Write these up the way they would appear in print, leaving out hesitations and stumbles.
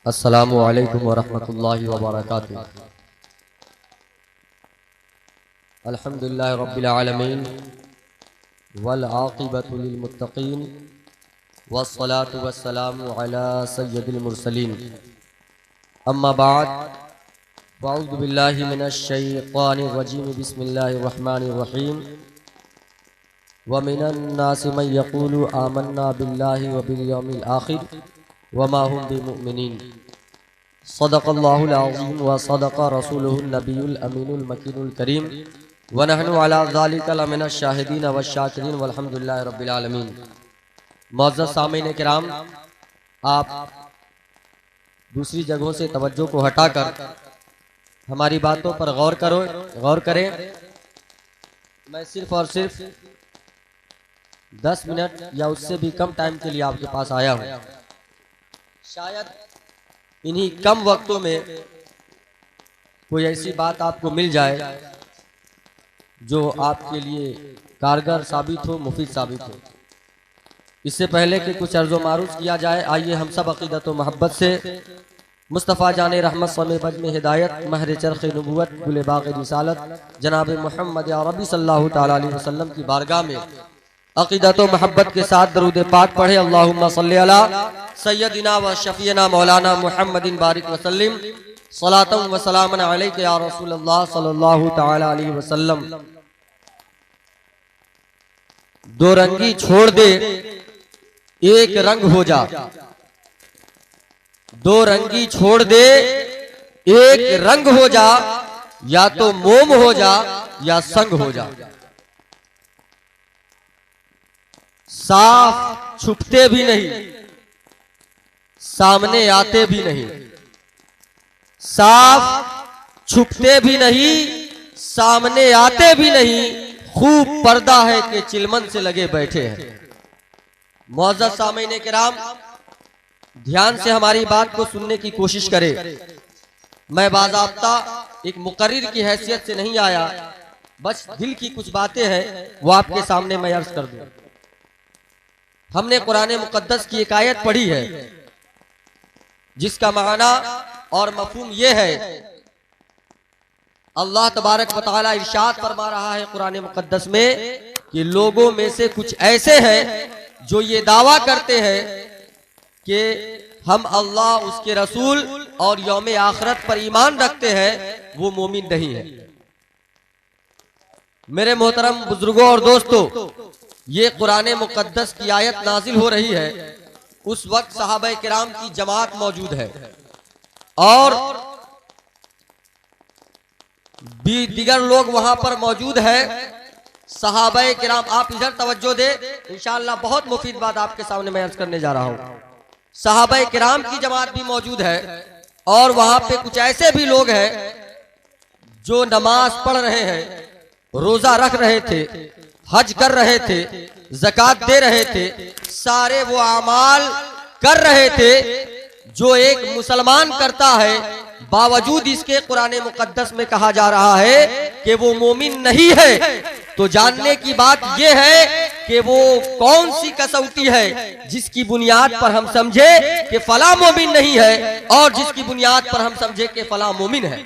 अस्सलामु अलैकुम वरहमतुल्लाहि वबरकातुहू। अल्हम्दुलिल्लाहि रब्बिल आलमीन वल आक़िबतु लिल मुत्तक़ीन वस्सलातु वस्सलामु अला सय्यिदिल मुरसलीन। अम्मा बाद फ़अऊज़ु बिल्लाहि मिनश शैतानिर रजीम। बिस्मिल्लाहिर रहमानिर रहीम। व मिनन नासि मन यक़ूलु आमन्ना बिल्लाहि व बिल यौमिल आख़िर व मा हुम बिमुमिनीन। सदक़ल्लाहुल अज़ीम व सदक़ रसूलुहुन नबियुल अमीनुल मकीनुल करीम व नहनु अला ज़ालिका लमिनश शाहिदीन व शाकिरीन वल्हम्दुलिल्लाहि रब्बिल आलमीन। मुअज़्ज़ज़ सामीन किराम, आप दूसरी जगहों से तवज्जो को हटाकर हमारी बातों पर गौर करें। मैं सिर्फ और सिर्फ 10 मिनट या उससे भी कम टाइम के लिए आपके पास आया हूँ। शायद इन्हीं कम वक्तों में कोई ऐसी बात आपको मिल जाए जो आपके लिए कारगर साबित हो, मुफीद साबित हो। इससे पहले कि कुछ अर्ज़ो मारूफ किया जाए, आइए हम सब अक़ीदत व मोहब्बत से मुस्तफ़ा जाने रहमत समे बज़्म हिदायत महर चरख़ नबुव्वत गुल बाग़ रिसालत जनाब मोहम्मद अरबी सल्लल्लाहु तआला अलैहि वसल्लम की बारगाह में अक़ीदत व मोहब्बत के साथ दरूद पाक पढ़े। अल्लाहुम्मा सल्लि अला सय्यदिना व शफ़ीना मौलाना मुहम्मदिन बारिक वसल्लिम सलातन व सलामन अलैका या रसूलल्लाह सल्लल्लाहु तआला अलैहि वसल्लम। दो रंगी छोड़ दे एक रंग हो जा, दो रंगी छोड़ दे एक रंग हो जा, या तो मोम हो जा या संग हो जा। साफ छुपते भी नहीं, सामने आते भी नहीं। साफ छुपते भी नहीं, सामने आते भी नहीं। खूब पर्दा है कि चिलमन से लगे बैठे हैं। मुअज़्ज़ज़ सामीन किराम, ध्यान से हमारी बात को सुनने की कोशिश करें। मैं बाज़ाब्ता एक मुकर्रिर की हैसियत से नहीं आया, बस दिल की कुछ बातें हैं वो आपके सामने मैं अर्ज कर दूं। हमने कुरान मुक़द्दस की एक आयत पढ़ी है जिसका माना और मफ़हूम ये है, अल्लाह तबारक व तआला इरशाद फरमा रहा है कुरान मुक़द्दस में कि लोगों में से कुछ ऐसे हैं जो ये दावा करते हैं कि हम अल्लाह, उसके रसूल और यौम आखिरत पर ईमान रखते हैं, वो मोमिन नहीं है। मेरे मोहतरम बुजुर्गों और दोस्तों, ये कुरान मुक़द्दस की आयत नाजिल हो रही है, उस वक्त सहाबा किराम की जमात मौजूद है और भी दीगर लोग वहां पर मौजूद है। सहाबा किराम, आप इधर तवज्जो दे, इंशाअल्लाह बहुत मुफीद बात आपके सामने मैं अर्ज करने जा रहा हूं। सहाबा किराम की जमात भी मौजूद है और वहां पे कुछ ऐसे भी लोग हैं जो नमाज पढ़ रहे हैं, रोजा रख रहे थे, हज कर रहे थे, ज़कात दे रहे थे, सारे वो अमाल कर रहे थे जो एक मुसलमान करता है। बावजूद इसके कुरान मुक़द्दस में कहा जा रहा है कि वो मोमिन नहीं है। तो जानने की बात यह है कि वो कौन सी कसौटी है जिसकी बुनियाद पर हम समझे कि फला मोमिन नहीं है और जिसकी बुनियाद पर हम समझे कि फला मोमिन है।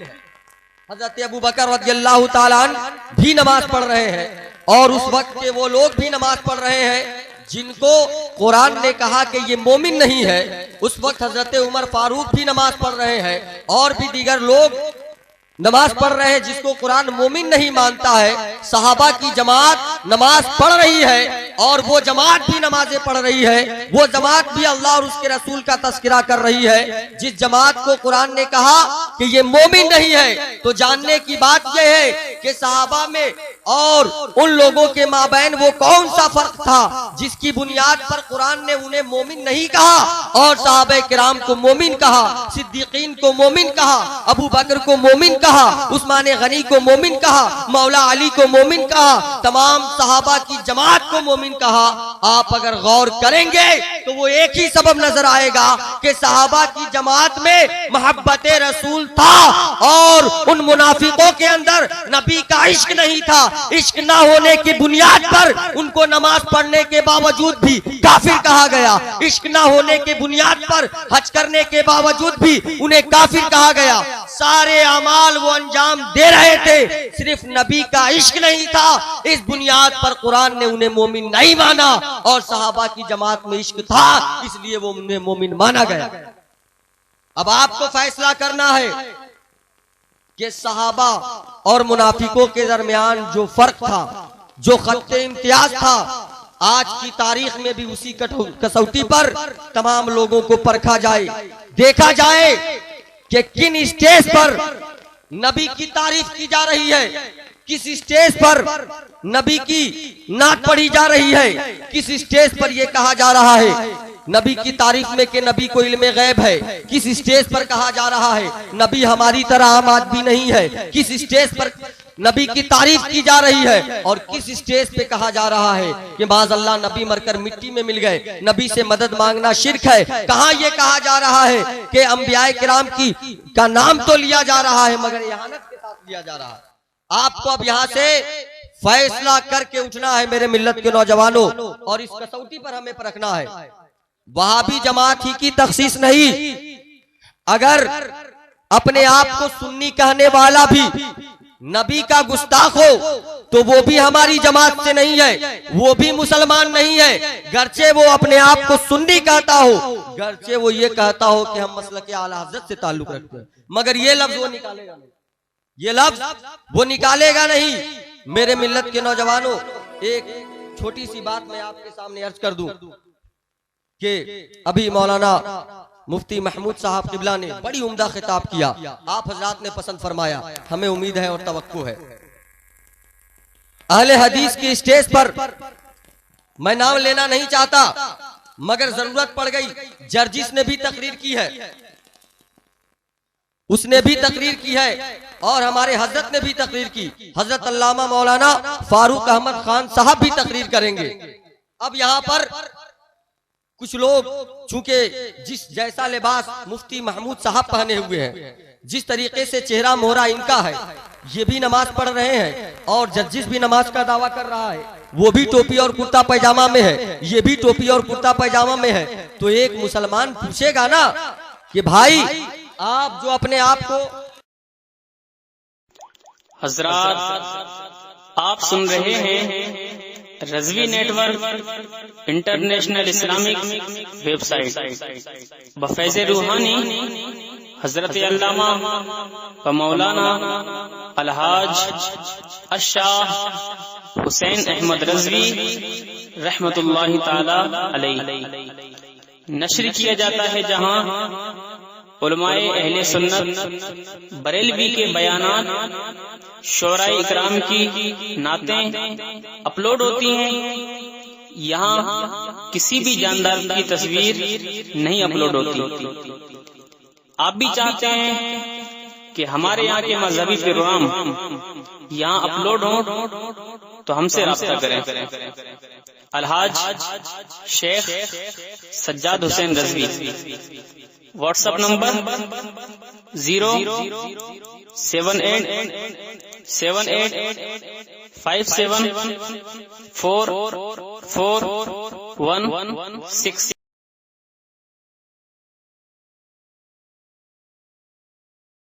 हज़रत अबू बकर रज़ियल्लाहु ताला अन्हु भी नमाज पढ़ रहे हैं और उस वक्त के वो लोग भी नमाज पढ़ रहे हैं जिनको कुरान ने कहा कि ये मोमिन नहीं है। उस वक्त हजरत उमर फारूक भी नमाज पढ़ रहे हैं और भी दीगर लोग नमाज पढ़ रहे हैं जिसको कुरान मोमिन नहीं मानता है। सहाबा की जमात नमाज पढ़ रही है और वो जमात भी नमाजें पढ़ रही है, वो जमात भी अल्लाह और उसके रसूल का तस्करा कर रही है। जिस जमात को कुरान ने कहा कि ये मोमिन नहीं है, तो जानने की बात यह है कि सहाबा में और उन लोगों के माबैन वो कौन सा फर्क था जिसकी बुनियाद पर कुरान ने उन्हें मोमिन नहीं कहा और सहाबा किराम को मोमिन कहा, सिद्दीकीन को मोमिन कहा, अबू बकर को मोमिन कहा, उस्मान गनी को मोमिन कहा, मौला अली को मोमिन कहा, तमाम सहाबा की जमात को मोमिन कहा। आप अगर गौर करेंगे तो वो एक ही सबब नजर आएगा कि सहाबा की जमात में मोहब्बत रसूल था और उन मुनाफिकों के अंदर नबी का इश्क नहीं था। इश्क ना होने की बुनियाद पर उनको नमाज पढ़ने के बावजूद भी काफिर कहा गया। इश्क ना होने के बुनियाद पर हज करने के बावजूद भी उन्हें काफिर कहा गया। सारे अमाल वो अंजाम दे रहे थे, सिर्फ नबी का इश्क नहीं था। इस बुनियाद पर कुरान ने उन्हें मोमिन नहीं माना और सहाबा की जमात में इश्क था, इसलिए वो उन्हें मोमिन माना गया। अब आपको फैसला करना है कि सहाबा और मुनाफिकों के दरमियान जो फर्क था, जो खत्ते इम्तियाज था, आज की तारीख में भी उसी कसौटी पर तमाम लोगों को परखा जाए, देखा जाए कि किन स्टेज पर नबी की तारीफ की जा रही है, किस स्टेज पर नबी की नात पढ़ी जा रही है, किस स्टेज पर यह कहा जा रहा है नबी की तारीफ में कि नबी को इल्मे गैब है, किस स्टेज पर कहा जा रहा है नबी हमारी तरह आम आदमी नहीं है, किस स्टेज पर नबी की तारीफ की जा रही है और किस स्टेज पे कहा जा रहा है कि माज़अल्लाह नबी मरकर मिट्टी में मिल गए, नबी से मदद मांगना शिर्क है। कहाँ ये कहा जा रहा है कि अंबियाए किराम का नाम तो लिया जा रहा है मगर इहानत के साथ लिया जा रहा है। आपको अब यहाँ से फैसला करके उठना है मेरे मिल्लत के नौजवानों, और इस कसौटी पर हमें परखना है। वहाबी जमात ही की तखसीस नहीं, अगर अपने आप को सुन्नी कहने वाला भी नबी का गुस्ताख हो तो वो भी हमारी जमात से नहीं है, वो भी मुसलमान नहीं है। गर्चे वो अपने आप को सुन्नी कहता हो, गर्चे वो ये कहता हो कि हम मसलक आला हज़रत से ताल्लुक रखते हैं, मगर ये लफ्ज वो निकालेगा नहीं, ये लफ्ज वो निकालेगा नहीं। मेरे मिल्लत के नौजवानों, एक छोटी सी बात मैं आपके सामने अर्ज कर दूं कि अभी मौलाना मुफ्ती महमूद साहब किबला ने बड़ी उम्दा खिताब किया, आप हजरात ने पसंद फरमाया, हमें उम्मीद है और तवक्को है। अहले हदीस की स्टेज पर मैं नाम लेना नहीं चाहता मगर जरूरत पड़ गई, जर्जिस ने भी तकरीर की है, उसने भी तकरीर की है और हमारे हजरत ने भी तकरीर की। हजरत अल्लामा मौलाना फारूक अहमद खान साहब भी तकरीर करेंगे। अब यहाँ पर कुछ लोग चूंकि जिस जैसा लिबास मुफ्ती महमूद साहब पहने हुए हैं, जिस तरीके से चेहरा मोहरा इनका है, ये भी नमाज पढ़ रहे हैं और जर्जिस भी नमाज का दावा कर रहा है, वो भी टोपी और कुर्ता पैजामा में है, ये भी टोपी और कुर्ता पैजामा में है। तो एक मुसलमान पूछेगा ना कि भाई आप जो अपने आप को हजरात आप सुन रहे हैं Razvi network international Islamic website बफैज़ रूहानी हजरत अल्लामा व मौलाना अलहाज अशाह हुसैन अहमद रज़वी रहमतुल्लाहि ताला अलैहि नश्र किया जाता है, जहां उलमाए अहले सुन्नत बरेलवी के बयानात शोराए इकराम की नातें अपलोड होती हैं। यहाँ किसी भी जानदार की तस्वीर नहीं अपलोड होती। आप भी चाहते हैं कि हमारे यहाँ के मजहबी प्रोग्राम यहाँ अपलोड हो तो हमसे राब्ता करें। Alhaj Sheikh Sajjad Hussain Razvi, WhatsApp number 0787857444116।